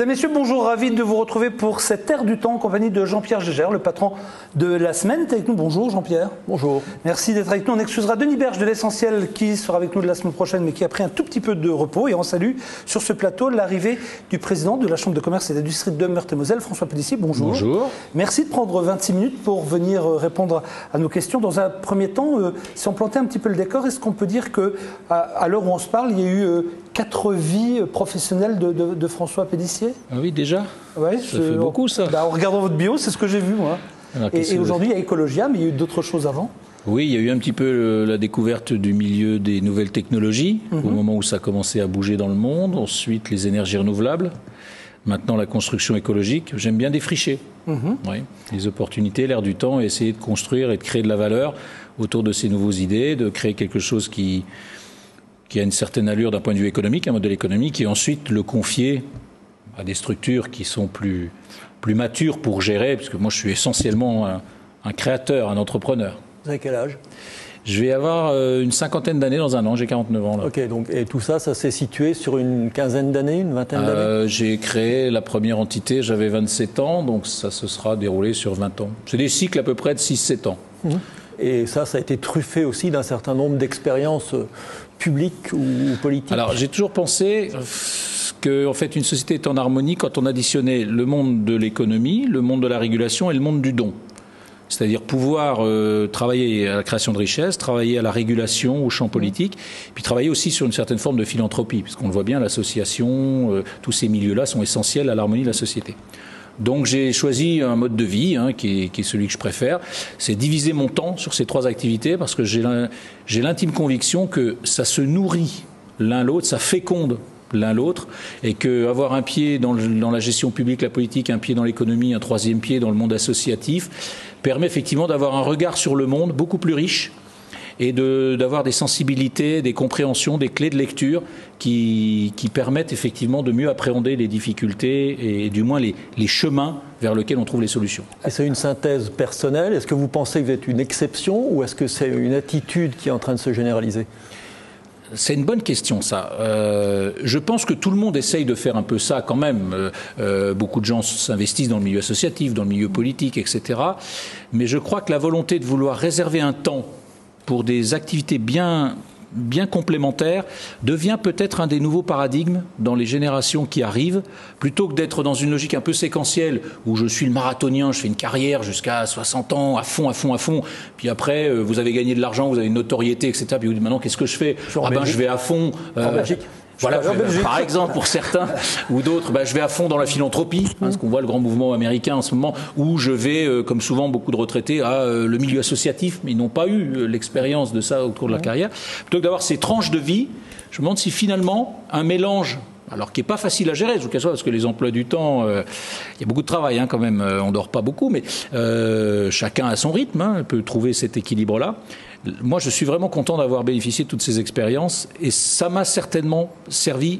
Mesdames, Messieurs, bonjour, ravi de vous retrouver pour cette Air du temps en compagnie de Jean-Pierre Gégère, le patron de la semaine. T'es avec nous, bonjour Jean-Pierre. Bonjour. Merci d'être avec nous. On excusera Denis Berge de l'Essentiel qui sera avec nous de la semaine prochaine mais qui a pris un tout petit peu de repos. Et on salue sur ce plateau l'arrivée du président de la Chambre de commerce et d'industrie de Meurthe-et-Moselle, François Pélissier. Bonjour. Bonjour. Merci de prendre 26 minutes pour venir répondre à nos questions. Dans un premier temps, si on plantait un petit peu le décor, est-ce qu'on peut dire qu'à l'heure où on se parle, il y a eu 4 vies professionnelles de François Pélissier? Ah oui, déjà. Ouais, ça fait beaucoup, ça. En regardant votre bio, c'est ce que j'ai vu, moi. Alors, et aujourd'hui, il y a Ecologia, mais il y a eu d'autres choses avant. Oui, il y a eu un petit peu la découverte du milieu des nouvelles technologies, au moment où ça a commencé à bouger dans le monde. Ensuite, les énergies renouvelables. Maintenant, la construction écologique. J'aime bien défricher. Oui. Les opportunités, l'air du temps, et essayer de construire et de créer de la valeur autour de ces nouvelles idées, de créer quelque chose qui a une certaine allure d'un point de vue économique, un modèle économique, et ensuite le confier à des structures qui sont plus matures pour gérer, parce que moi je suis essentiellement un créateur, un entrepreneur. Vous avez quel âge? Je vais avoir une 50aine d'années dans un an, j'ai 49 ans là. Ok, donc, et tout ça, ça s'est situé sur une quinzaine d'années, une vingtaine d'années? J'ai créé la première entité, j'avais 27 ans, donc ça se sera déroulé sur 20 ans. C'est des cycles à peu près de 6-7 ans. Et ça a été truffé aussi d'un certain nombre d'expériences publiques ou politiques? Alors j'ai toujours pensé que en fait, une société est en harmonie quand on additionnait le monde de l'économie, le monde de la régulation et le monde du don. C'est-à-dire pouvoir travailler à la création de richesses, travailler à la régulation, au champ politique, puis travailler aussi sur une certaine forme de philanthropie, parce qu'on le voit bien, l'association, tous ces milieux-là sont essentiels à l'harmonie de la société. Donc j'ai choisi un mode de vie qui est celui que je préfère, c'est diviser mon temps sur ces 3 activités, parce que j'ai l'intime conviction que ça se nourrit l'un l'autre, ça féconde l'un l'autre, et qu'avoir un pied dans la gestion publique, la politique, un pied dans l'économie, un 3e pied dans le monde associatif, permet effectivement d'avoir un regard sur le monde beaucoup plus riche et d'avoir des sensibilités, des compréhensions, des clés de lecture qui permettent effectivement de mieux appréhender les difficultés et du moins les chemins vers lesquels on trouve les solutions. Et c'est une synthèse personnelle. Est-ce que vous pensez que vous êtes une exception ou est-ce que c'est une attitude qui est en train de se généraliser? C'est une bonne question, ça. Je pense que tout le monde essaye de faire un peu ça quand même. Beaucoup de gens s'investissent dans le milieu associatif, dans le milieu politique, etc. Mais je crois que la volonté de vouloir réserver un temps pour des activités bien complémentaires devient peut-être un des nouveaux paradigmes dans les générations qui arrivent, plutôt que d'être dans une logique un peu séquentielle où je suis le marathonien, je fais une carrière jusqu'à 60 ans, à fond, puis après vous avez gagné de l'argent, vous avez une notoriété, etc. Puis vous dites maintenant qu'est-ce que je fais? Je vais à fond. En Belgique. Voilà, par exemple, pour certains ou d'autres, je vais à fond dans la philanthropie, parce qu'on voit le grand mouvement américain en ce moment, où je vais, comme souvent beaucoup de retraités, à le milieu associatif, mais ils n'ont pas eu l'expérience de ça au cours de leur carrière. Plutôt que d'avoir ces tranches de vie, je me demande si finalement un mélange, alors qui n'est pas facile à gérer, je vous cache pas, parce que les emplois du temps, il y a beaucoup de travail quand même, on ne dort pas beaucoup, mais chacun à son rythme peut trouver cet équilibre-là. Moi, je suis vraiment content d'avoir bénéficié de toutes ces expériences et ça m'a certainement servi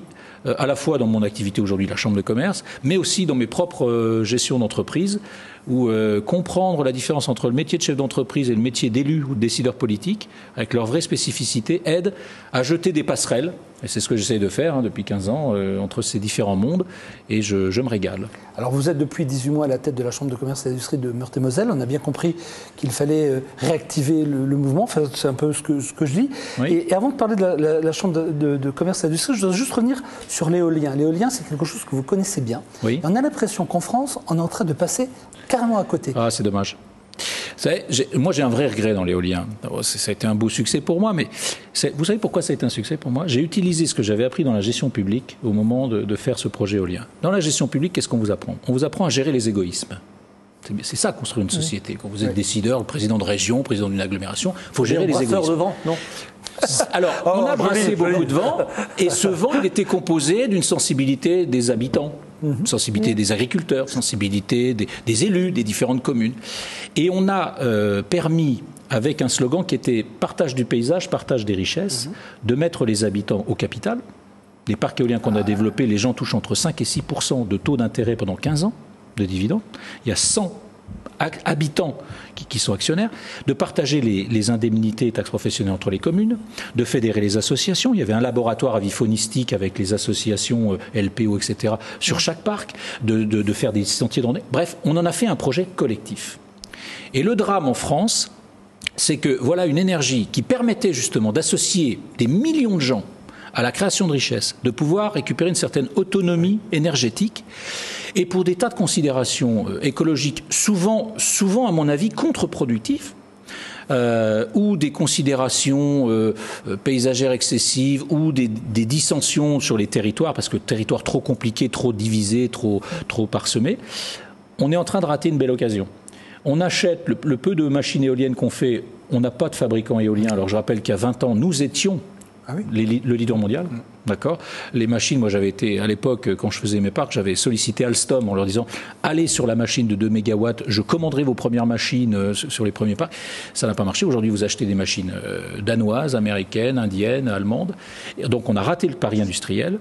à la fois dans mon activité aujourd'hui, la Chambre de commerce, mais aussi dans mes propres gestions d'entreprise, où comprendre la différence entre le métier de chef d'entreprise et le métier d'élu ou de décideur politique, avec leurs vraies spécificités, aide à jeter des passerelles, et c'est ce que j'essaie de faire depuis 15 ans, entre ces différents mondes, et je me régale. Alors vous êtes depuis 18 mois à la tête de la Chambre de commerce et d'industrie de Meurthe-et-Moselle, on a bien compris qu'il fallait réactiver le mouvement, enfin, c'est un peu ce que je dis. Oui. Et avant de parler de la Chambre de commerce et d'industrie, je voudrais juste revenir sur l'éolien. L'éolien, c'est quelque chose que vous connaissez bien. Oui. Et on a l'impression qu'en France, on est en train de passer carrément à côté. Ah, c'est dommage. Moi, j'ai un vrai regret dans l'éolien. Ça a été un beau succès pour moi, mais vous savez pourquoi ça a été un succès pour moi? J'ai utilisé ce que j'avais appris dans la gestion publique au moment de faire ce projet éolien. Dans la gestion publique, qu'est-ce qu'on vous apprend? On vous apprend à gérer les égoïsmes. C'est ça, construire une société. Quand vous êtes décideur, président de région, président d'une agglomération, il faut gérer les égoïsmes. De vent, non? Alors, on a brassé beaucoup de vent, et ce vent, il était composé d'une sensibilité des habitants, sensibilité des agriculteurs, sensibilité des élus, des différentes communes. Et on a permis, avec un slogan qui était « partage du paysage, partage des richesses », de mettre les habitants au capital. Les parcs éoliens qu'on a développés, les gens touchent entre 5 et 6% de taux d'intérêt pendant 15 ans de dividendes. Il y a 100 habitants qui sont actionnaires, de partager les indemnités et taxes professionnelles entre les communes, de fédérer les associations. Il y avait un laboratoire aviphonistique avec les associations LPO, etc., sur chaque parc, de faire des sentiers de randonnée. Bref, on en a fait un projet collectif. Et le drame en France, c'est que voilà une énergie qui permettait justement d'associer des millions de gens à la création de richesses, de pouvoir récupérer une certaine autonomie énergétique. Et pour des tas de considérations écologiques, souvent à mon avis, contre-productives, ou des considérations paysagères excessives, ou des dissensions sur les territoires, parce que territoire trop compliqué, trop divisé, trop parsemé, on est en train de rater une belle occasion. On achète le peu de machines éoliennes qu'on fait, on n'a pas de fabricant éolien. Alors je rappelle qu'il y a 20 ans, nous étions le leader mondial, d'accord. Les machines, moi j'avais été, à l'époque, quand je faisais mes parcs, j'avais sollicité Alstom en leur disant « Allez sur la machine de 2 mégawatts, je commanderai vos premières machines sur les premiers parcs ». Ça n'a pas marché. Aujourd'hui, vous achetez des machines danoises, américaines, indiennes, allemandes. Et donc on a raté le pari industriel.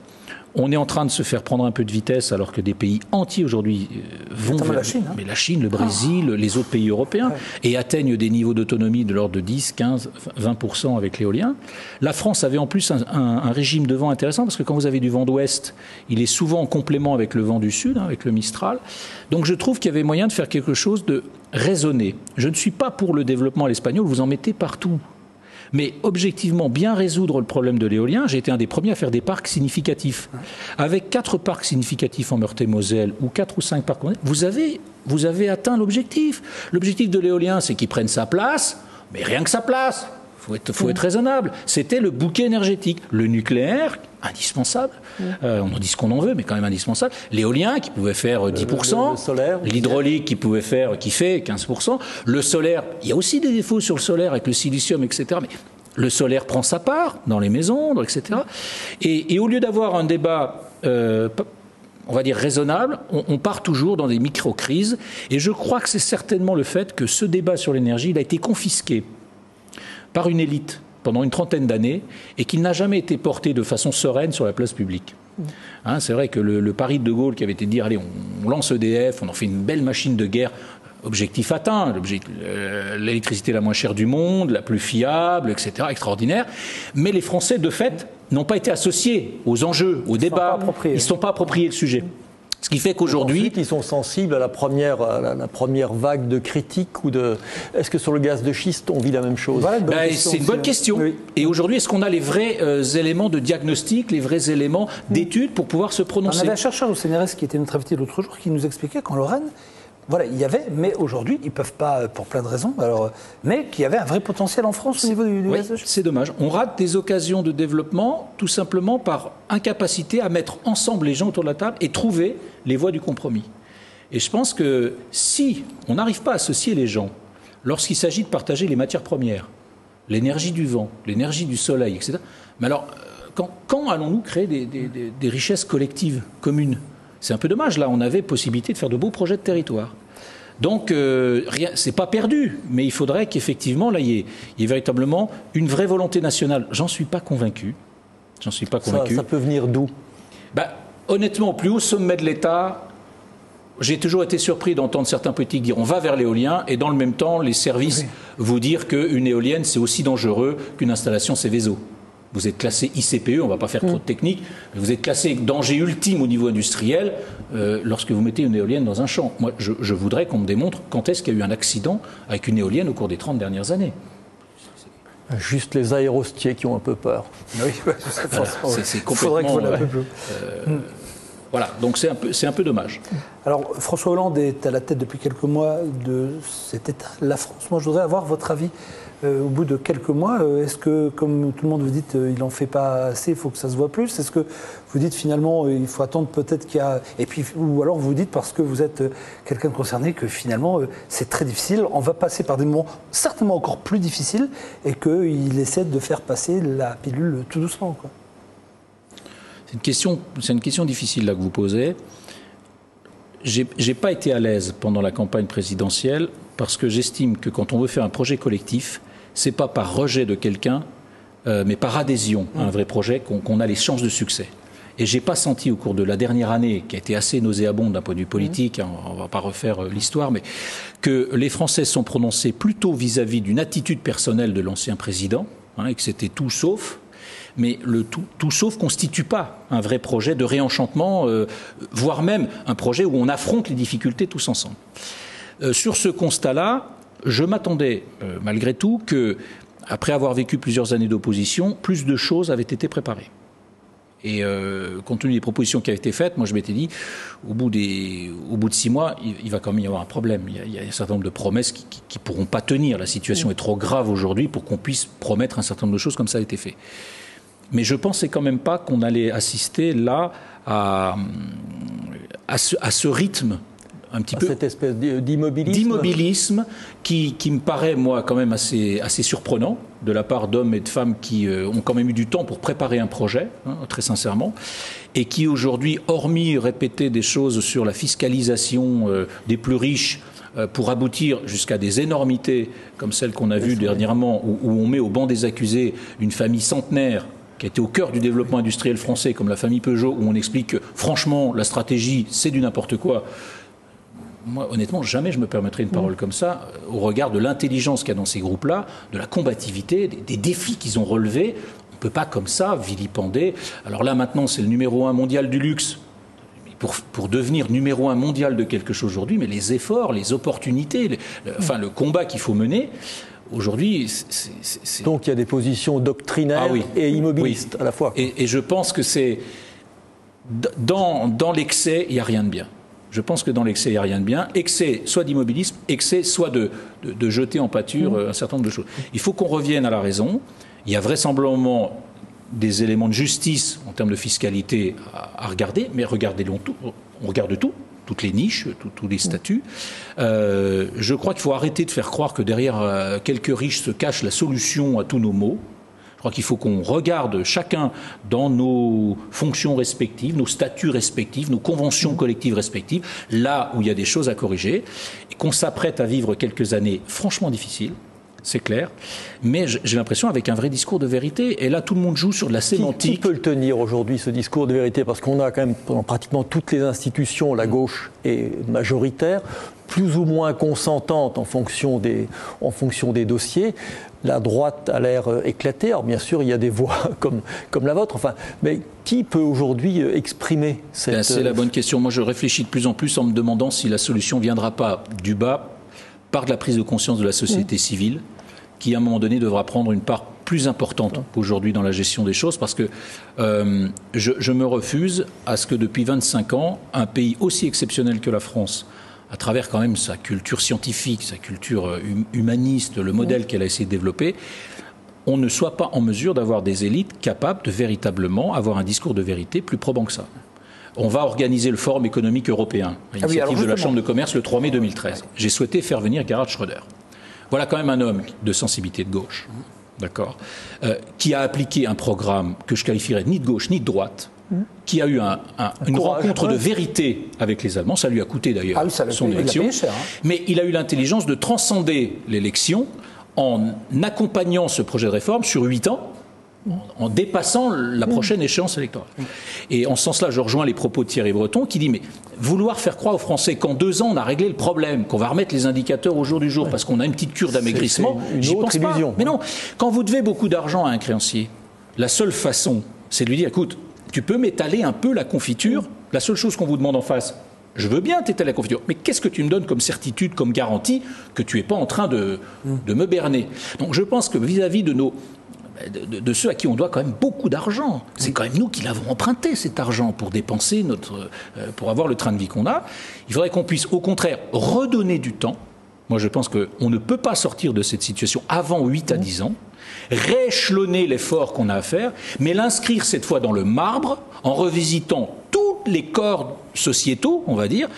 On est en train de se faire prendre un peu de vitesse alors que des pays entiers aujourd'hui vont vers la Chine, hein. Mais la Chine, le Brésil, les autres pays européens, et atteignent des niveaux d'autonomie de l'ordre de 10, 15, 20% avec l'éolien. La France avait en plus un régime de vent intéressant parce que quand vous avez du vent d'ouest, il est souvent en complément avec le vent du sud, hein, avec le Mistral. Donc je trouve qu'il y avait moyen de faire quelque chose de raisonné. Je ne suis pas pour le développement à l'espagnol, vous en mettez partout. Mais objectivement, bien résoudre le problème de l'éolien, j'ai été un des premiers à faire des parcs significatifs. Avec 4 parcs significatifs en Meurthe-et-Moselle ou 4 ou 5 parcs, vous avez atteint l'objectif. L'objectif de l'éolien, c'est qu'il prenne sa place, mais rien que sa place. Faut être raisonnable. C'était le bouquet énergétique. Le nucléaire, indispensable. On en dit ce qu'on en veut, mais quand même indispensable. L'éolien, qui pouvait faire 10%. Le solaire. L'hydraulique, qui fait 15%. Le solaire, il y a aussi des défauts sur le solaire avec le silicium, etc. Mais le solaire prend sa part dans les maisons, etc. Et au lieu d'avoir un débat on va dire raisonnable, on part toujours dans des micro-crises. Et je crois que c'est certainement le fait que ce débat sur l'énergie, il a été confisqué par une élite pendant une trentaine d'années et qu'il n'a jamais été porté de façon sereine sur la place publique. Hein, c'est vrai que le pari de Gaulle qui avait été de dire allez, on lance EDF, on en fait une belle machine de guerre, objectif atteint, l'électricité la moins chère du monde, la plus fiable, etc., extraordinaire. Mais les Français, de fait, n'ont pas été associés aux enjeux, au débat. Ils ne se sont pas appropriés le sujet. Ce qui fait qu'aujourd'hui... Ensuite, ils sont sensibles à la première vague de critiques ou de... Est-ce que sur le gaz de schiste, on vit la même chose? C'est une bonne question. Oui. Et aujourd'hui, est-ce qu'on a les vrais éléments de diagnostic, les vrais éléments d'études pour pouvoir se prononcer? On avait un chercheur au CNRS qui était notre invité l'autre jour qui nous expliquait qu'en Lorraine, voilà, il y avait, mais aujourd'hui, ils ne peuvent pas, pour plein de raisons, mais qu'il y avait un vrai potentiel en France au niveau du gaz de schiste. C'est dommage. On rate des occasions de développement tout simplement par incapacité à mettre ensemble les gens autour de la table et trouver les voies du compromis. Et je pense que si on n'arrive pas à associer les gens lorsqu'il s'agit de partager les matières premières, l'énergie du vent, l'énergie du soleil, etc., mais alors, quand allons-nous créer des richesses collectives, communes? C'est un peu dommage. Là, on avait possibilité de faire de beaux projets de territoire. Donc, c'est pas perdu, mais il faudrait qu'effectivement, là, il y ait véritablement une vraie volonté nationale. J'en suis pas convaincu. Ça peut venir d'où? Honnêtement, au plus haut sommet de l'État, j'ai toujours été surpris d'entendre certains politiques dire on va vers l'éolien, et dans le même temps, les services vous dire qu'une éolienne, c'est aussi dangereux qu'une installation Céveso. Vous êtes classé ICPE, on ne va pas faire trop de technique, mais vous êtes classé danger ultime au niveau industriel lorsque vous mettez une éolienne dans un champ. Moi, je voudrais qu'on me démontre quand est-ce qu'il y a eu un accident avec une éolienne au cours des 30 dernières années. Juste les aérostiers qui ont un peu peur. Oui, c'est complètement... Voilà, donc c'est un peu dommage. Alors, François Hollande est à la tête depuis quelques mois de cet État, la France. Moi, je voudrais avoir votre avis. Au bout de quelques mois, est-ce que, comme tout le monde vous dit, il n'en fait pas assez, il faut que ça se voit plus? Est-ce que vous dites finalement, il faut attendre peut-être qu'il y a... Et puis, ou alors vous dites, parce que vous êtes quelqu'un de concerné, que finalement, c'est très difficile, on va passer par des moments certainement encore plus difficiles, et qu'il essaie de faire passer la pilule tout doucement, quoi. C'est une question difficile là que vous posez. J'ai pas été à l'aise pendant la campagne présidentielle parce que j'estime que quand on veut faire un projet collectif, c'est pas par rejet de quelqu'un, mais par adhésion à un vrai projet qu'on a les chances de succès. Et j'ai pas senti au cours de la dernière année, qui a été assez nauséabonde d'un point de vue politique, hein, on va pas refaire l'histoire, mais que les Français sont prononcés plutôt vis-à-vis d'une attitude personnelle de l'ancien président, hein, et que c'était tout sauf. Mais le tout sauf constitue pas un vrai projet de réenchantement, voire même un projet où on affronte les difficultés tous ensemble. Sur ce constat-là, je m'attendais malgré tout que, après avoir vécu plusieurs années d'opposition, plus de choses avaient été préparées. Et compte tenu des propositions qui avaient été faites, moi je m'étais dit, au bout de 6 mois, il va quand même y avoir un problème. Il y a un certain nombre de promesses qui ne pourront pas tenir. La situation est trop grave aujourd'hui pour qu'on puisse promettre un certain nombre de choses comme ça a été fait. Mais je ne pensais quand même pas qu'on allait assister là à ce rythme un petit peu, cette espèce d'immobilisme qui me paraît, moi, quand même assez surprenant de la part d'hommes et de femmes qui ont quand même eu du temps pour préparer un projet, hein, très sincèrement, et qui aujourd'hui, hormis répéter des choses sur la fiscalisation des plus riches, pour aboutir jusqu'à des énormités comme celles qu'on a vues dernièrement, où on met au banc des accusés une famille centenaire qui a été au cœur du développement industriel français, comme la famille Peugeot, où on explique que, franchement, la stratégie, c'est du n'importe quoi. Moi, honnêtement, jamais je me permettrais une parole comme ça, au regard de l'intelligence qu'il y a dans ces groupes-là, de la combativité, des défis qu'ils ont relevés. On ne peut pas comme ça vilipender. Alors là, maintenant, c'est le numéro 1 mondial du luxe. Pour devenir numéro 1 mondial de quelque chose aujourd'hui, mais les efforts, les opportunités, le combat qu'il faut mener, aujourd'hui, c'est... Donc il y a des positions doctrinaires et immobilistes à la fois. Et je pense que c'est... Dans l'excès, il n'y a rien de bien. Je pense que dans l'excès, il n'y a rien de bien. Excès soit d'immobilisme, excès soit de jeter en pâture un certain nombre de choses. Il faut qu'on revienne à la raison. Il y a vraisemblablement des éléments de justice en termes de fiscalité à regarder, mais regardez-le tout. On regarde tout, toutes les niches, tous les statuts. Je crois qu'il faut arrêter de faire croire que derrière quelques riches se cache la solution à tous nos maux. Je crois qu'il faut qu'on regarde chacun dans nos fonctions respectives, nos statuts respectifs, nos conventions collectives respectives, là où il y a des choses à corriger, et qu'on s'apprête à vivre quelques années franchement difficiles, c'est clair, mais j'ai l'impression avec un vrai discours de vérité, et là tout le monde joue sur de la sémantique. Qui peut le tenir aujourd'hui, ce discours de vérité? Parce qu'on a quand même, dans pratiquement toutes les institutions, la gauche est majoritaire, plus ou moins consentante en fonction des dossiers. La droite a l'air éclatée. Alors bien sûr, il y a des voix comme la vôtre. Enfin, mais qui peut aujourd'hui exprimer cette... C'est la bonne question. Moi, je réfléchis de plus en plus en me demandant si la solution ne viendra pas du bas, par de la prise de conscience de la société civile, qui à un moment donné devra prendre une part plus importante aujourd'hui dans la gestion des choses, parce que je me refuse à ce que depuis 25 ans, un pays aussi exceptionnel que la France, à travers quand même sa culture scientifique, sa culture humaniste, le modèle qu'elle a essayé de développer, on ne soit pas en mesure d'avoir des élites capables de véritablement avoir un discours de vérité plus probant que ça. On va organiser le Forum économique européen, à l'initiative de la Chambre de commerce, le 3 mai 2013. J'ai souhaité faire venir Gerhard Schröder. Voilà quand même un homme de sensibilité de gauche, d'accord, qui a appliqué un programme que je qualifierais ni de gauche ni de droite, qui a eu une rencontre de vérité avec les Allemands. Ça lui a coûté d'ailleurs son élection. Mais il a eu l'intelligence de transcender l'élection en accompagnant ce projet de réforme sur 8 ans, en dépassant la prochaine échéance électorale. Et en ce sens-là, je rejoins les propos de Thierry Breton qui dit, mais vouloir faire croire aux Français qu'en 2 ans, on a réglé le problème, qu'on va remettre les indicateurs au jour du jour parce qu'on a une petite cure d'amaigrissement, j'y pense pas. Mais non, quand vous devez beaucoup d'argent à un créancier, la seule façon, c'est de lui dire, écoute, tu peux m'étaler un peu la confiture. La seule chose qu'on vous demande en face, je veux bien t'étaler la confiture, mais qu'est-ce que tu me donnes comme certitude, comme garantie que tu n'es pas en train de me berner? Donc je pense que vis-à-vis de ceux à qui on doit quand même beaucoup d'argent, c'est quand même nous qui l'avons emprunté cet argent pour dépenser pour avoir le train de vie qu'on a, il faudrait qu'on puisse au contraire redonner du temps. Moi je pense qu'on ne peut pas sortir de cette situation avant 8 à 10 ans, rééchelonner l'effort qu'on a à faire, mais l'inscrire cette fois dans le marbre, en revisitant tous les corps sociétaux, on va dire,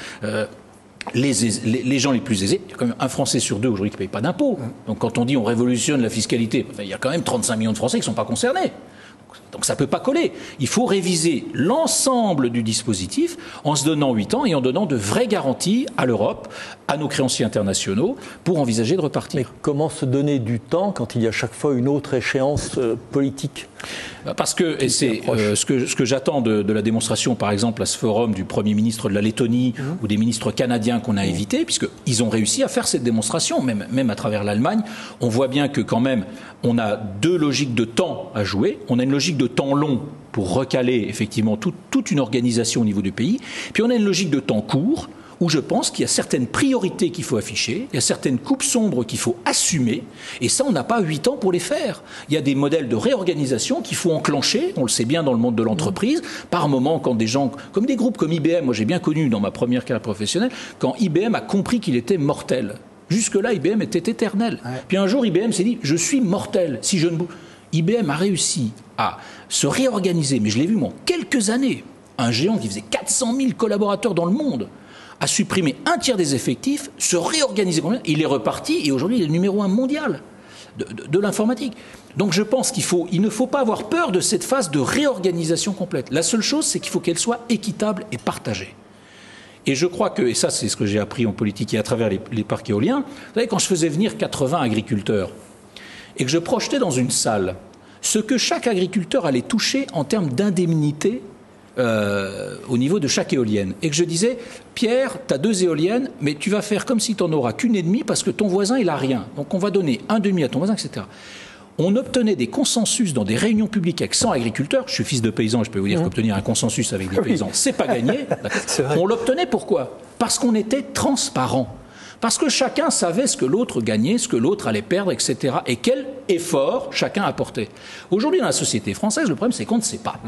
les gens les plus aisés. Il y a quand même un Français sur 2 aujourd'hui qui ne paye pas d'impôts. Donc quand on dit on révolutionne la fiscalité, il y a quand même 35 millions de Français qui ne sont pas concernés. Donc ça ne peut pas coller. Il faut réviser l'ensemble du dispositif en se donnant 8 ans et en donnant de vraies garanties à l'Europe, à nos créanciers internationaux, pour envisager de repartir. Mais comment se donner du temps quand il y a chaque fois une autre échéance politique ? Parce que, et c'est ce que j'attends de la démonstration, par exemple, à ce forum du Premier ministre de la Lettonie ou des ministres canadiens qu'on a invités, puisqu'ils ont réussi à faire cette démonstration, même à travers l'Allemagne. On voit bien que quand même, on a deux logiques de temps à jouer. On a une logique de temps long pour recaler effectivement toute une organisation au niveau du pays. Puis on a une logique de temps court, où je pense qu'il y a certaines priorités qu'il faut afficher, il y a certaines coupes sombres qu'il faut assumer, et ça, on n'a pas 8 ans pour les faire. Il y a des modèles de réorganisation qu'il faut enclencher, on le sait bien dans le monde de l'entreprise, par moment, quand des gens, comme des groupes comme IBM, moi j'ai bien connu dans ma première carrière professionnelle, quand IBM a compris qu'il était mortel. Jusque-là, IBM était éternel. Ouais. Puis un jour, IBM s'est dit, je suis mortel, si je ne bouge. IBM a réussi à se réorganiser, mais je l'ai vu, moi, en quelques années, un géant qui faisait 400 000 collaborateurs dans le monde, a supprimé un tiers des effectifs, se réorganiser. Il est reparti et aujourd'hui il est le numéro 1 mondial de l'informatique. Donc je pense il ne faut pas avoir peur de cette phase de réorganisation complète. La seule chose, c'est qu'il faut qu'elle soit équitable et partagée. Et je crois que, et ça c'est ce que j'ai appris en politique et à travers les parcs éoliens, vous savez, quand je faisais venir 80 agriculteurs et que je projetais dans une salle ce que chaque agriculteur allait toucher en termes d'indemnité au niveau de chaque éolienne. Et que je disais, Pierre, tu as 2 éoliennes, mais tu vas faire comme si tu n'en auras qu'une et demie parce que ton voisin, il n'a rien. Donc on va donner un demi à ton voisin, etc. On obtenait des consensus dans des réunions publiques avec 100 agriculteurs. Je suis fils de paysan et je peux vous dire qu'obtenir un consensus avec des paysans, c'est pas gagné. On l'obtenait pourquoi ? Parce qu'on était transparent. Parce que chacun savait ce que l'autre gagnait, ce que l'autre allait perdre, etc. Et quel effort chacun apportait. Aujourd'hui, dans la société française, le problème, c'est qu'on ne sait pas.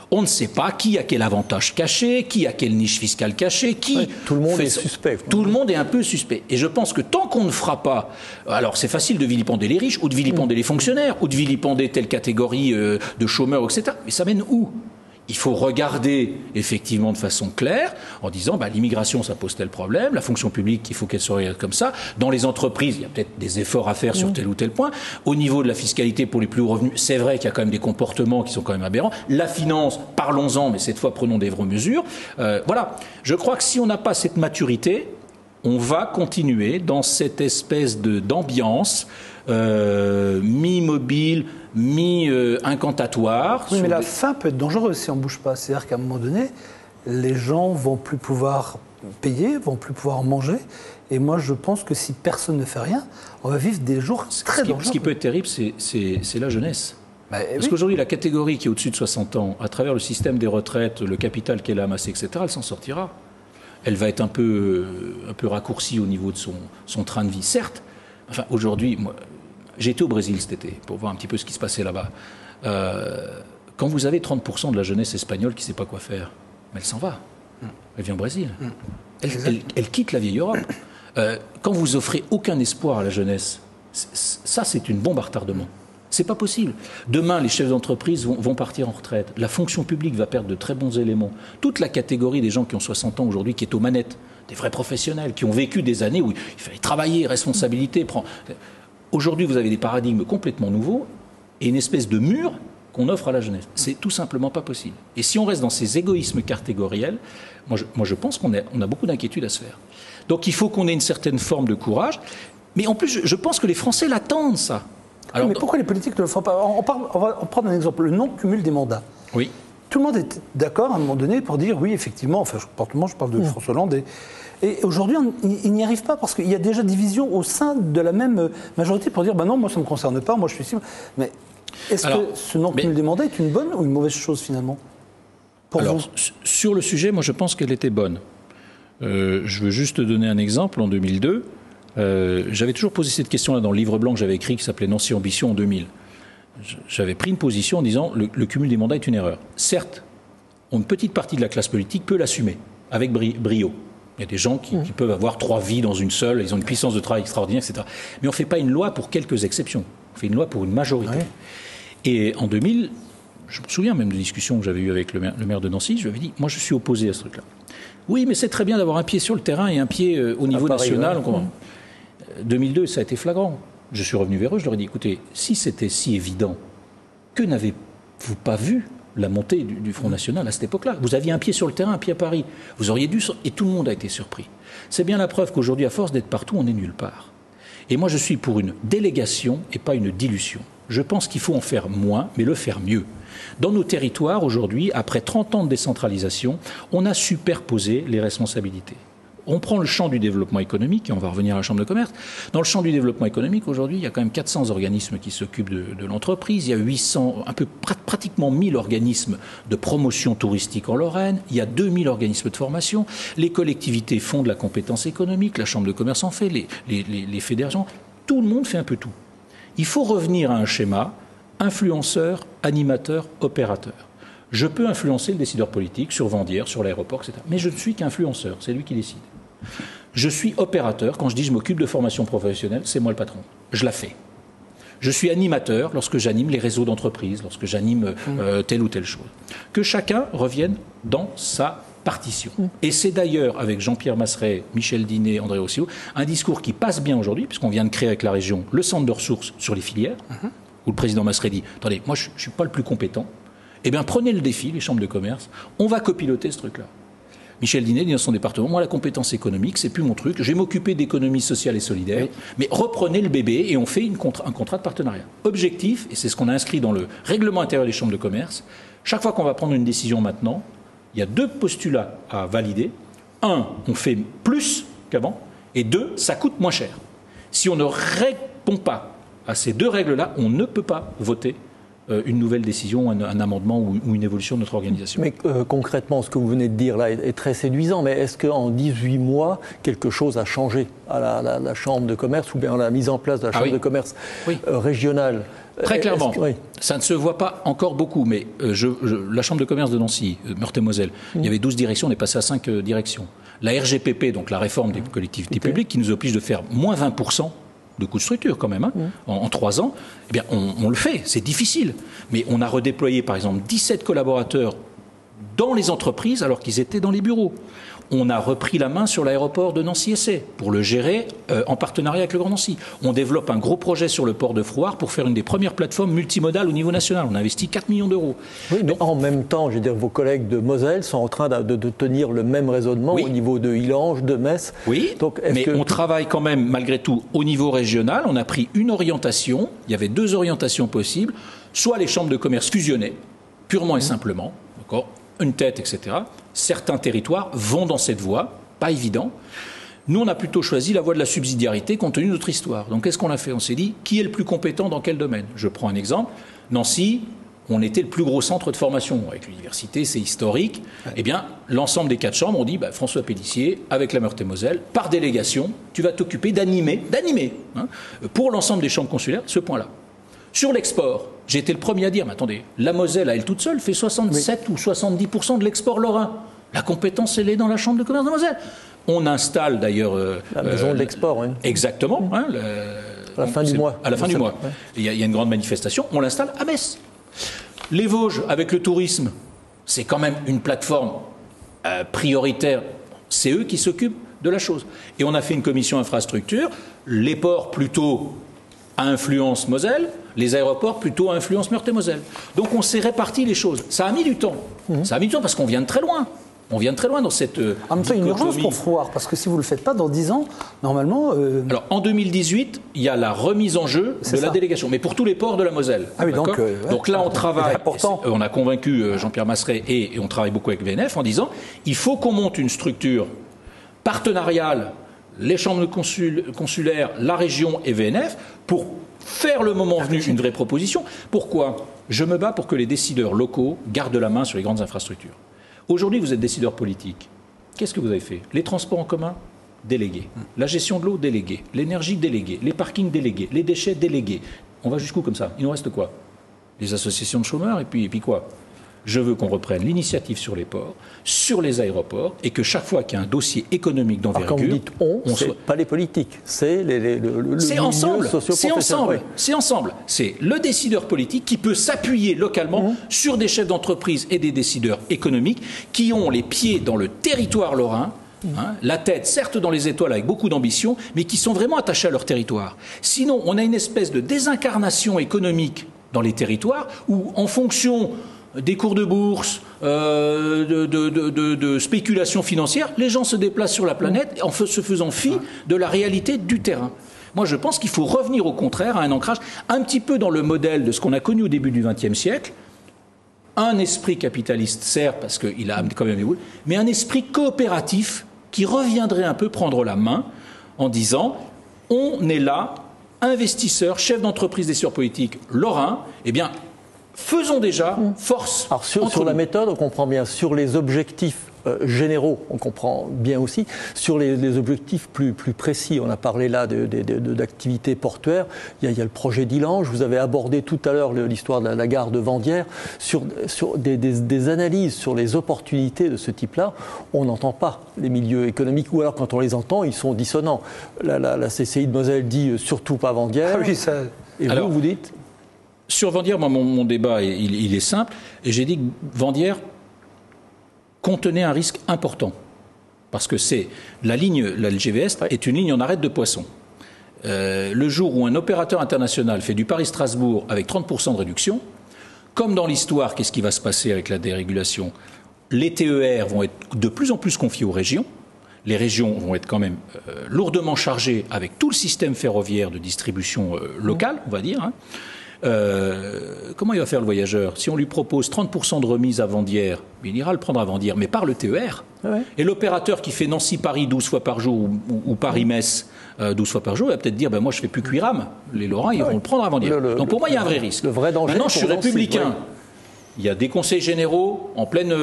On ne sait pas qui a quel avantage caché, qui a quelle niche fiscale cachée, qui... Oui, tout le monde est suspect. Tout le monde est un peu suspect. Et je pense que tant qu'on ne fera pas... Alors, c'est facile de vilipender les riches, ou de vilipender les fonctionnaires, ou de vilipender telle catégorie de chômeurs, etc. Mais ça mène où ? Il faut regarder effectivement de façon claire en disant l'immigration ça pose tel problème, la fonction publique il faut qu'elle soit comme ça, dans les entreprises il y a peut-être des efforts à faire sur tel ou tel point, au niveau de la fiscalité pour les plus hauts revenus c'est vrai qu'il y a quand même des comportements qui sont quand même aberrants, la finance parlons-en mais cette fois prenons des vraies mesures, voilà, je crois que si on n'a pas cette maturité on va continuer dans cette espèce d'ambiance mi-mobile, mi-incantatoire. Oui, mais la fin peut être dangereuse si on ne bouge pas. C'est-à-dire qu'à un moment donné, les gens vont plus pouvoir payer, vont plus pouvoir manger. Et moi, je pense que si personne ne fait rien, on va vivre des jours très dangereux. Ce qui peut être terrible, c'est la jeunesse. Parce qu'aujourd'hui, la catégorie qui est au-dessus de 60 ans, à travers le système des retraites, le capital qu'elle a amassé, etc., elle s'en sortira. Elle va être un peu raccourcie au niveau de son train de vie. Certes, enfin, aujourd'hui, moi, j'ai été au Brésil cet été pour voir un petit peu ce qui se passait là-bas. Quand vous avez 30% de la jeunesse espagnole qui ne sait pas quoi faire, elle s'en va. Elle vient au Brésil. Elle quitte la vieille Europe. Quand vous offrez aucun espoir à la jeunesse, ça c'est une bombe à retardement. C'est pas possible. Demain, les chefs d'entreprise vont partir en retraite. La fonction publique va perdre de très bons éléments. Toute la catégorie des gens qui ont 60 ans aujourd'hui, qui est aux manettes, des vrais professionnels, qui ont vécu des années où il fallait travailler, responsabilité. Aujourd'hui, vous avez des paradigmes complètement nouveaux et une espèce de mur qu'on offre à la jeunesse. C'est tout simplement pas possible. Et si on reste dans ces égoïsmes catégoriels, moi je pense qu'on a beaucoup d'inquiétudes à se faire. Donc il faut qu'on ait une certaine forme de courage. Mais en plus, je pense que les Français l'attendent, ça. Alors, mais pourquoi les politiques ne le font pas ? On va prendre un exemple, le non-cumul des mandats. Oui. Tout le monde est d'accord à un moment donné pour dire oui, effectivement, enfin, je parle de François Hollande. Et aujourd'hui, il n'y arrive pas parce qu'il y a déjà division au sein de la même majorité pour dire non, moi ça ne me concerne pas, moi je suis ici. Mais est-ce que ce non-cumul des mandats est une bonne ou une mauvaise chose finalement pour vous ? Sur le sujet, moi je pense qu'elle était bonne. Je veux juste te donner un exemple. En 2002, j'avais toujours posé cette question-là dans le livre blanc que j'avais écrit qui s'appelait Nancy Ambition en 2000. J'avais pris une position en disant le cumul des mandats est une erreur. Certes, une petite partie de la classe politique peut l'assumer avec brio. Il y a des gens qui peuvent avoir 3 vies dans une seule, ils ont une puissance de travail extraordinaire, etc. Mais on ne fait pas une loi pour quelques exceptions. On fait une loi pour une majorité. Ouais. Et en 2000, je me souviens même de discussions que j'avais eues avec le maire de Nancy, je lui avais dit, moi je suis opposé à ce truc-là. Oui, mais c'est très bien d'avoir un pied sur le terrain et un pied au niveau national. 2002, ça a été flagrant. Je suis revenu vers eux, je leur ai dit, écoutez, si c'était si évident, que n'avait vous pas vu la montée du Front National à cette époque-là. Vous aviez un pied sur le terrain, un pied à Paris. Vous auriez dû... Et tout le monde a été surpris. C'est bien la preuve qu'aujourd'hui, à force d'être partout, on est nulle part. Et moi, je suis pour une délégation et pas une dilution. Je pense qu'il faut en faire moins, mais le faire mieux. Dans nos territoires, aujourd'hui, après 30 ans de décentralisation, on a superposé les responsabilités. On prend le champ du développement économique, et on va revenir à la Chambre de commerce. Dans le champ du développement économique, aujourd'hui, il y a quand même 400 organismes qui s'occupent de l'entreprise. Il y a 800, pratiquement 1000 organismes de promotion touristique en Lorraine. Il y a 2000 organismes de formation. Les collectivités font de la compétence économique. La Chambre de commerce en fait, les fédérations. Tout le monde fait un peu tout. Il faut revenir à un schéma influenceur, animateur, opérateur. Je peux influencer le décideur politique sur Vendières, sur l'aéroport, etc. Mais je ne suis qu'influenceur, c'est lui qui décide. Je suis opérateur, quand je dis je m'occupe de formation professionnelle, c'est moi le patron. Je la fais. Je suis animateur lorsque j'anime les réseaux d'entreprises, lorsque j'anime telle ou telle chose. Que chacun revienne dans sa partition. Et c'est d'ailleurs, avec Jean-Pierre Masseret, Michel Dinet, André Rossio, un discours qui passe bien aujourd'hui, puisqu'on vient de créer avec la région le centre de ressources sur les filières, où le président Masseret dit « Attendez, moi je ne suis pas le plus compétent. Eh bien, prenez le défi, les chambres de commerce, on va copiloter ce truc-là. » Michel Dinet dit dans son département, moi la compétence économique, c'est plus mon truc, je vais m'occuper d'économie sociale et solidaire, mais reprenez le bébé et on fait un contrat de partenariat. Objectif, et c'est ce qu'on a inscrit dans le règlement intérieur des chambres de commerce, chaque fois qu'on va prendre une décision maintenant, il y a 2 postulats à valider. 1, on fait plus qu'avant, et 2, ça coûte moins cher. Si on ne répond pas à ces 2 règles-là, on ne peut pas voter une nouvelle décision, un amendement ou une évolution de notre organisation. Mais concrètement, ce que vous venez de dire là est très séduisant, mais est-ce qu'en 18 mois, quelque chose a changé à la Chambre de commerce ou bien à la mise en place de la Chambre de commerce régionale? Très clairement, ça ne se voit pas encore beaucoup, mais la Chambre de commerce de Nancy, Meurthe-et-Moselle, il y avait 12 directions, on est passé à 5 directions. La RGPP, donc la réforme des collectivités publiques, qui nous oblige de faire moins 20% de coûts de structure quand même, en 3 ans, eh bien on le fait, c'est difficile. Mais on a redéployé par exemple 17 collaborateurs dans les entreprises alors qu'ils étaient dans les bureaux. On a repris la main sur l'aéroport de Nancy-Essay pour le gérer en partenariat avec le Grand Nancy. On développe un gros projet sur le port de Frouard pour faire une des premières plateformes multimodales au niveau national. On a investi 4 millions d'euros. Oui, mais en même temps, je veux dire, vos collègues de Moselle sont en train de tenir le même raisonnement au niveau de Illange, de Metz. Oui, donc, mais on travaille quand même malgré tout au niveau régional. On a pris une orientation. Il y avait 2 orientations possibles. Soit les chambres de commerce fusionnaient, purement et simplement, d'accord, une tête, etc. Certains territoires vont dans cette voie, pas évident. Nous, on a plutôt choisi la voie de la subsidiarité compte tenu de notre histoire. Donc, qu'est-ce qu'on a fait? On s'est dit, qui est le plus compétent dans quel domaine? Je prends un exemple. Nancy, on était le plus gros centre de formation. Avec l'université, c'est historique. Eh bien, l'ensemble des 4 chambres ont dit, François Pélissier, avec la Meurthe-et-Moselle, par délégation, tu vas t'occuper d'animer, pour l'ensemble des chambres consulaires, ce point-là. Sur l'export, j'ai été le premier à dire, mais attendez, la Moselle, à elle toute seule, fait 67 ou 70% de l'export lorrain. La compétence, elle est dans la Chambre de commerce de Moselle. On installe d'ailleurs... la maison de l'export, oui. Exactement. À la fin du mois. À la fin du mois. Il y a une grande manifestation, on l'installe à Metz. Les Vosges, avec le tourisme, c'est quand même une plateforme prioritaire. C'est eux qui s'occupent de la chose. Et on a fait une commission infrastructure, les ports plutôt à influence Moselle, les aéroports plutôt à influence Meurthe-et-Moselle. Donc on s'est réparti les choses. Ça a mis du temps. Ça a mis du temps parce qu'on vient de très loin. On vient de très loin dans cette en même temps, il y a une urgence pour Frouard, parce que si vous ne le faites pas, dans 10 ans, normalement... Alors, en 2018, il y a la remise en jeu de la délégation, mais pour tous les ports de la Moselle. Ah oui, donc là, on travaille, on a convaincu Jean-Pierre Masseret et on travaille beaucoup avec VNF en disant, il faut qu'on monte une structure partenariale, les chambres consulaires, la région et VNF, pour faire le moment venu une vraie proposition. Pourquoi? Je me bats pour que les décideurs locaux gardent la main sur les grandes infrastructures. Aujourd'hui, vous êtes décideur politique. Qu'est-ce que vous avez fait? Les transports en commun, délégués. La gestion de l'eau, déléguée. L'énergie, déléguée. Les parkings, délégués. Les déchets, délégués. On va jusqu'où comme ça? Il nous reste quoi? Les associations de chômeurs et puis quoi? Je veux qu'on reprenne l'initiative sur les ports, sur les aéroports, et que chaque fois qu'il y a un dossier économique d'envergure... Quand vous dites c'est pas les politiques, c'est c'est ensemble, c'est ensemble, c'est ensemble. C'est le décideur politique qui peut s'appuyer localement sur des chefs d'entreprise et des décideurs économiques qui ont les pieds dans le territoire lorrain, la tête certes dans les étoiles avec beaucoup d'ambition, mais qui sont vraiment attachés à leur territoire. Sinon, on a une espèce de désincarnation économique dans les territoires où, en fonction des cours de bourse, de spéculation financière, les gens se déplacent sur la planète en se faisant fi de la réalité du terrain. Moi, je pense qu'il faut revenir au contraire à un ancrage un petit peu dans le modèle de ce qu'on a connu au début du XXe siècle. Un esprit capitaliste, certes, parce qu'il a quand même évolué, mais un esprit coopératif qui reviendrait un peu prendre la main en disant « on est là, investisseurs, chefs d'entreprise des sciences politiques lorrains, eh bien, faisons déjà force. » Alors sur la méthode, on comprend bien. Sur les objectifs généraux, on comprend bien aussi. Sur les objectifs plus précis, on a parlé là d'activités portuaires. Il y a le projet d'Illange. Vous avez abordé tout à l'heure l'histoire de la gare de Vandières. Sur des analyses sur les opportunités de ce type-là, on n'entend pas les milieux économiques. Ou alors, quand on les entend, ils sont dissonants. La CCI de Moselle dit surtout pas Vandières. Ah oui, ça... Et alors, vous dites? Sur Vandières, moi, mon débat, il est simple. Et j'ai dit que Vandières contenait un risque important. Parce que c'est la LGV-Est est une ligne en arête de poisson. Le jour où un opérateur international fait du Paris-Strasbourg avec 30% de réduction, comme dans l'histoire, qu'est-ce qui va se passer avec la dérégulation? Les TER vont être de plus en plus confiés aux régions. Les régions vont être quand même lourdement chargées avec tout le système ferroviaire de distribution locale, on va dire, hein. Comment il va faire le voyageur? Si on lui propose 30% de remise à Vandières, il ira le prendre à Vandières, mais par le TER. Ouais. Et l'opérateur qui fait Nancy-Paris 12 fois par jour ou Paris-Metz 12 fois par jour, il va peut-être dire moi je ne fais plus Cuiram. Les Lorrains, ils vont le prendre à Vandières. Donc pour moi, il y a un vrai risque. Le vrai danger. Maintenant, je suis républicain. Il y a des conseils généraux en pleine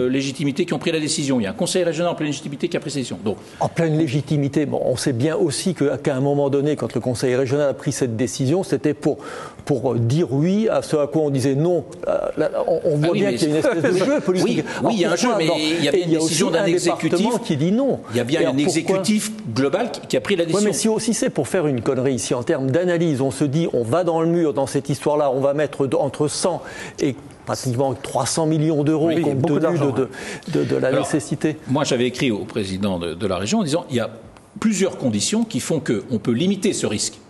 légitimité qui ont pris la décision. Il y a un conseil régional en pleine légitimité qui a pris cette décision. Donc, en pleine légitimité, bon, on sait bien aussi qu'à un moment donné, quand le conseil régional a pris cette décision, c'était pour dire oui à ce à quoi on disait non. Là, on voit bien qu'il y a une espèce de jeu politique. Oui, il y a un jeu, mais il y a bien une décision d'un exécutif qui dit non. Il y a bien un exécutif global qui a pris la décision. Oui, mais si c'est pour faire une connerie ici, en termes d'analyse, on se dit on va dans le mur dans cette histoire-là, on va mettre entre 100 et pratiquement 300 millions d'euros compte tenu de la nécessité. Moi, j'avais écrit au président de la région en disant il y a plusieurs conditions qui font qu'on peut limiter ce risque.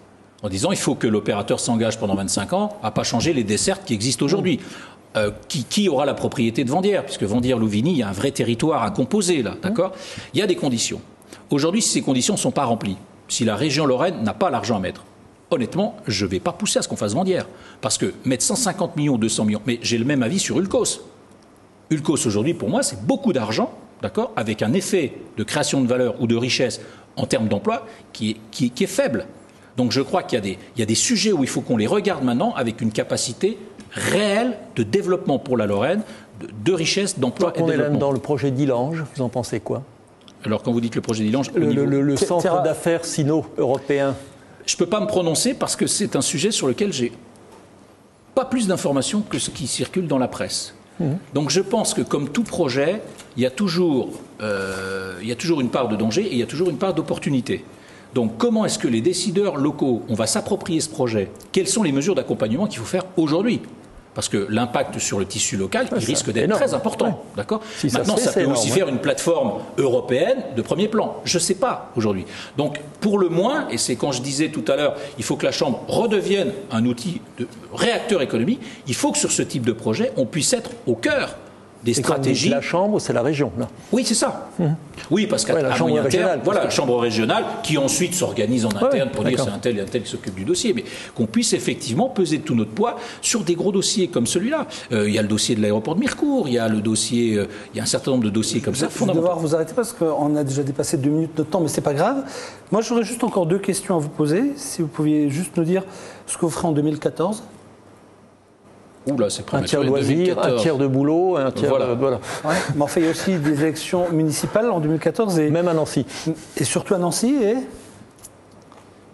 En disant il faut que l'opérateur s'engage pendant 25 ans à ne pas changer les dessertes qui existent aujourd'hui. Qui aura la propriété de Vandières? Puisque Vandières-Louvigny, il y a un vrai territoire à composer là, d'accord? Il y a des conditions. Aujourd'hui, si ces conditions ne sont pas remplies, si la région Lorraine n'a pas l'argent à mettre, honnêtement, je ne vais pas pousser à ce qu'on fasse Vandières. Parce que mettre 150 millions, 200 millions, mais j'ai le même avis sur Ulcos. Ulcos, aujourd'hui, pour moi, c'est beaucoup d'argent, d'accord, avec un effet de création de valeur ou de richesse en termes d'emploi qui est faible. Donc je crois qu'il y a des sujets où il faut qu'on les regarde maintenant avec une capacité réelle de développement pour la Lorraine, de richesse, d'emploi et de développement. On est là dans le projet d'Illange, vous en pensez quoi? Alors quand vous dites le projet d'Illange... Le centre d'affaires sino-européen. Je ne peux pas me prononcer parce que c'est un sujet sur lequel j'ai pas plus d'informations que ce qui circule dans la presse. Donc je pense que comme tout projet, il y a toujours une part de danger et il y a toujours une part d'opportunité. Donc comment est-ce que les décideurs locaux, on va s'approprier ce projet? Quelles sont les mesures d'accompagnement qu'il faut faire aujourd'hui? Parce que l'impact sur le tissu local, il risque d'être très important. Ouais. D'accord. Maintenant, ça peut aussi faire une plateforme européenne de premier plan. Je ne sais pas aujourd'hui. Donc, pour le moins, et c'est quand je disais tout à l'heure, il faut que la Chambre redevienne un outil de réacteur économique, il faut que sur ce type de projet, on puisse être au cœur des stratégies. La Chambre, c'est la région, là. Oui, c'est ça. Oui, parce qu'à moyen terme, voilà, la Chambre régionale qui ensuite s'organise en interne pour dire c'est un tel et un tel qui s'occupe du dossier, mais qu'on puisse effectivement peser tout notre poids sur des gros dossiers comme celui-là. Il y a le dossier de l'aéroport de Mirecourt, il y a le dossier, il y a un certain nombre de dossiers comme ça. Je vais devoir vous arrêter parce qu'on a déjà dépassé 2 minutes de temps, mais c'est pas grave. Moi, j'aurais juste encore 2 questions à vous poser. Si vous pouviez juste nous dire ce que vous ferez en 2014. Oula, c'est un tiers loisir, un tiers de boulot, un tiers voilà. Voilà. Ouais, mais enfin, il y a aussi des élections municipales en 2014. Même à Nancy. Et surtout à Nancy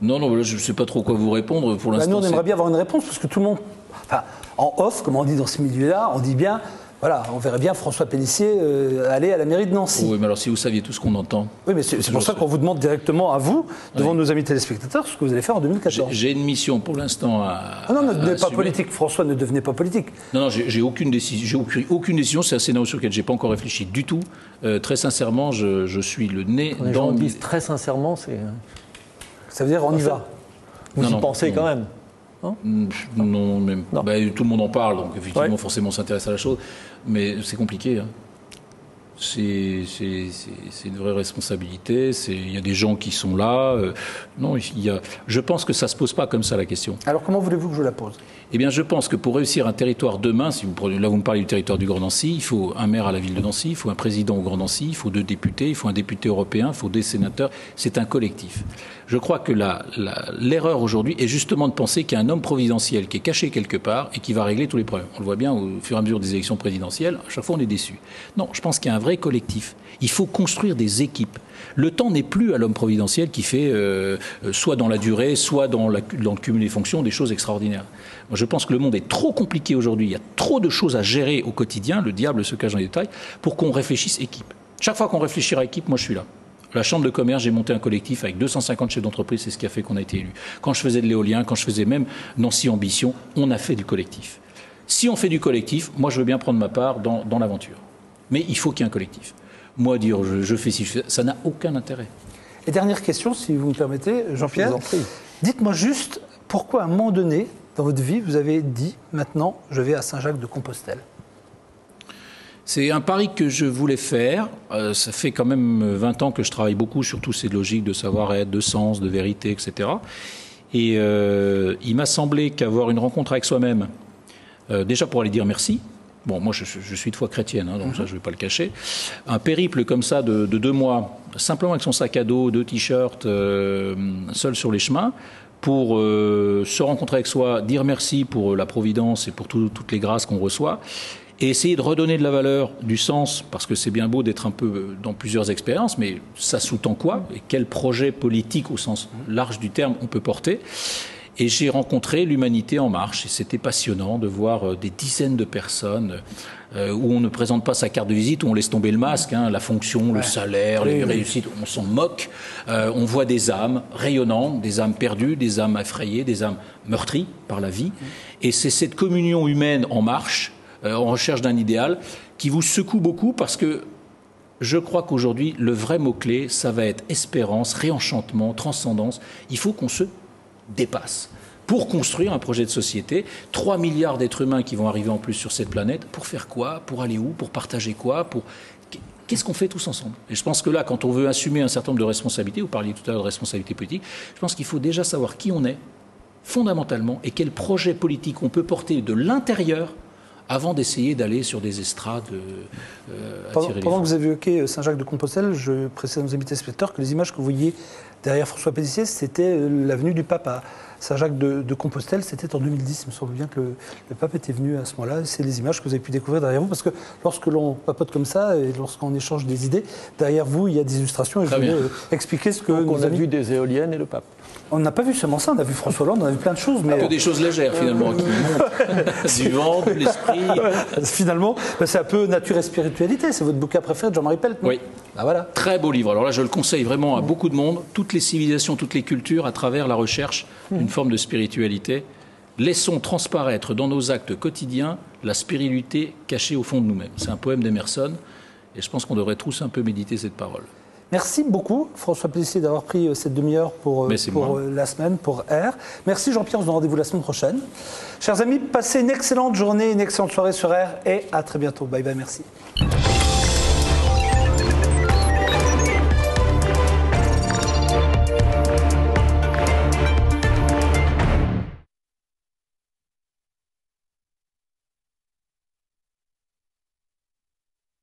Non, je ne sais pas trop quoi vous répondre pour l'instant. Nous, on aimerait bien avoir une réponse parce que tout le monde... Enfin, en off, comme on dit dans ce milieu-là, on dit bien... Voilà, on verrait bien François Pélissier aller à la mairie de Nancy. Oui, mais alors si vous saviez tout ce qu'on entend... Oui, mais c'est pour ça qu'on vous demande directement à vous, devant nos amis téléspectateurs, ce que vous allez faire en 2014. J'ai une mission pour l'instant à... Ah non, ne devenez pas politique, François, ne devenez pas politique. Non, j'ai aucune décision, c'est un scénario sur lequel je n'ai pas encore réfléchi du tout. Très sincèrement, je suis le nez les dans... gens disent très sincèrement, c'est... Ça veut dire on y va. Vous y pensez quand même? hein? Non, même. Non. Bah, tout le monde en parle, donc effectivement, Ouais. forcément, on s'intéresse à la chose. Mais c'est compliqué. Hein. C'est une vraie responsabilité. Il y a des gens qui sont là. Non, je pense que ça ne se pose pas comme ça, la question. Alors, comment voulez-vous que je la pose? Eh bien, je pense que pour réussir un territoire demain, là vous me parlez du territoire du Grand Nancy, il faut un maire à la ville de Nancy, il faut un président au Grand Nancy, il faut 2 députés, il faut un député européen, il faut des sénateurs. C'est un collectif. Je crois que l'erreur aujourd'hui est justement de penser qu'il y a un homme providentiel qui est caché quelque part et qui va régler tous les problèmes. On le voit bien au fur et à mesure des élections présidentielles, à chaque fois on est déçu. Non, je pense qu'il y a un vrai collectif. Il faut construire des équipes. Le temps n'est plus à l'homme providentiel qui fait, soit dans la durée, soit dans le cumul des fonctions, des choses extraordinaires. Moi, je pense que le monde est trop compliqué aujourd'hui. Il y a trop de choses à gérer au quotidien. Le diable se cache dans les détails pour qu'on réfléchisse équipe. Chaque fois qu'on réfléchira équipe, moi, je suis là. La Chambre de commerce, j'ai monté un collectif avec 250 chefs d'entreprise. C'est ce qui a fait qu'on a été élus. Quand je faisais de l'éolien, quand je faisais même Nancy Ambition, on a fait du collectif. Si on fait du collectif, moi, je veux bien prendre ma part dans l'aventure. Mais il faut qu'il y ait un collectif. Moi, dire je fais ci, je fais ça n'a aucun intérêt. Et dernière question, si vous me permettez, Jean-Pierre. Dites-moi juste pourquoi, à un moment donné, dans votre vie, vous avez dit « Maintenant, je vais à Saint-Jacques-de-Compostelle ». C'est un pari que je voulais faire. Ça fait quand même 20 ans que je travaille beaucoup sur toutes ces logiques de savoir-être, de sens, de vérité, etc. Et il m'a semblé qu'avoir une rencontre avec soi-même, déjà pour aller dire merci. Bon, moi, je suis de foi chrétienne, hein, donc ça, je ne vais pas le cacher. Un périple comme ça de 2 mois, simplement avec son sac à dos, 2 t-shirts, seul sur les chemins, pour se rencontrer avec soi, dire merci pour la providence et pour toutes les grâces qu'on reçoit, et essayer de redonner de la valeur, du sens, parce que c'est bien beau d'être un peu dans plusieurs expériences, mais ça sous-tend quoi? Et quel projet politique, au sens large du terme, on peut porter? Et j'ai rencontré l'Humanité en marche. Et c'était passionnant de voir des dizaines de personnes où on ne présente pas sa carte de visite, où on laisse tomber le masque, hein, la fonction, le salaire, les réussites, on s'en moque. On voit des âmes rayonnantes, des âmes perdues, des âmes effrayées, des âmes meurtries par la vie. Et c'est cette communion humaine en marche, en recherche d'un idéal, qui vous secoue beaucoup parce que je crois qu'aujourd'hui, le vrai mot-clé, ça va être espérance, réenchantement, transcendance. Il faut qu'on se dépasse pour construire un projet de société. 3 milliards d'êtres humains qui vont arriver en plus sur cette planète. Pour faire quoi? Pour aller où? Pour partager quoi? Qu'est-ce qu'on fait tous ensemble? Et je pense que là, quand on veut assumer un certain nombre de responsabilités, vous parliez tout à l'heure de responsabilité politique, je pense qu'il faut déjà savoir qui on est, fondamentalement, et quel projet politique on peut porter de l'intérieur avant d'essayer d'aller sur des estrades attirer les Pendant que vous avez évoqué Saint-Jacques-de-Compostelle, je précise à nos invités spectateurs que les images que vous voyez derrière François Pélissier, c'était l'avenue du Pape à Saint-Jacques-de-Compostelle. C'était en 2010, il me semble bien que le Pape était venu à ce moment-là. C'est les images que vous avez pu découvrir derrière vous, parce que lorsque l'on papote comme ça et lorsqu'on échange des idées, derrière vous, il y a des illustrations. Et je voulais expliquer ce que on a vu des éoliennes et le Pape. On n'a pas vu seulement ça, on a vu François Hollande, on a vu plein de choses. Mais que des choses légères, finalement, qui montent du ventre, de l'esprit. Finalement, c'est un peu nature et spiritualité. C'est votre bouquin préféré de Jean-Marie Pelt, non? Oui. Ah, voilà. Très beau livre. Alors là, je le conseille vraiment à beaucoup de monde. Toutes les civilisations, toutes les cultures, à travers la recherche d'une forme de spiritualité. Laissons transparaître dans nos actes quotidiens la spiritualité cachée au fond de nous-mêmes. C'est un poème d'Emerson. Et je pense qu'on devrait tous un peu méditer cette parole. Merci beaucoup, François Pélissier, d'avoir pris cette demi-heure pour la semaine, pour R. Merci, Jean-Pierre. On se donne rendez-vous la semaine prochaine. Chers amis, passez une excellente journée, une excellente soirée sur R et à très bientôt. Bye bye, merci.